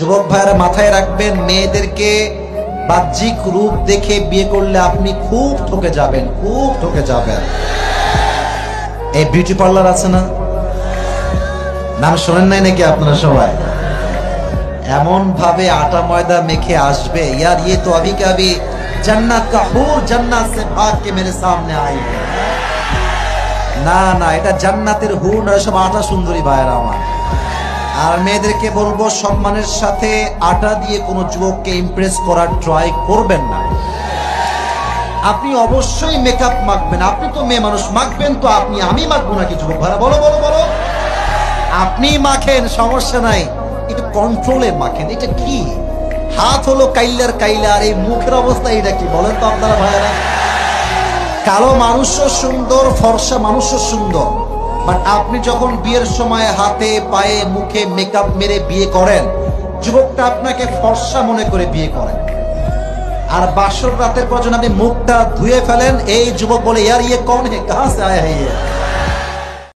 যুবক ভাইরা মাথায় রাখবেন, মেয়েদেরকে বাহ্যিক রূপ দেখে বিয়ে করলে আপনি খুব ঠকে যাবেন, খুব ঠকে যাবেন। এই বিউটি পার্লার আছে না, নাম শোনেন নাই নাকি আপনারা সবাই? এমন ভাবে আটা ময়দা মেখে আসবে, ইয়ার ये तो अभी के अभी जन्नत का हूर जन्नत से भाग के मेरे सामने आई है। না না, এটা জান্নাতের হুর না, সব আটা সুন্দরী ভাইরা আমার। আর মেয়েদেরকে বলবো, সম্মানের সাথে আটা দিয়ে কোনো যুবককে ইমপ্রেস করার ট্রাই করবেন না। আপনি অবশ্যই মেকআপ মাখবেন, আপনি তো মেয়ে মানুষ, মাখবেন তো আপনি, আমি মাখবো নাকি যুবক ভাইরা? বলো বলো বলো। আপনি মাখেন, সমস্যা নাই, একটু কন্ট্রোলে মাখেন। এটা কি হাত হলো কাইলার কাইলা, আর এই মুখের অবস্থা এটা কি বলেন তো আপনারা ভাইরা? কালো মানুষও সুন্দর, ফর্সা মানুষও সুন্দর, বাট আপনি যখন বিয়ের সময় হাতে পায়ে মুখে মেকআপ মেরে বিয়ে করেন, যুবকটা আপনাকে ফর্সা মনে করে বিয়ে করেন। আর বাসর রাতের পর যখন আপনি মুখটা ধুয়ে ফেলেন, এই যুবক বলে ইয়ার ইয়ে কौन है, कहां से आया है ये?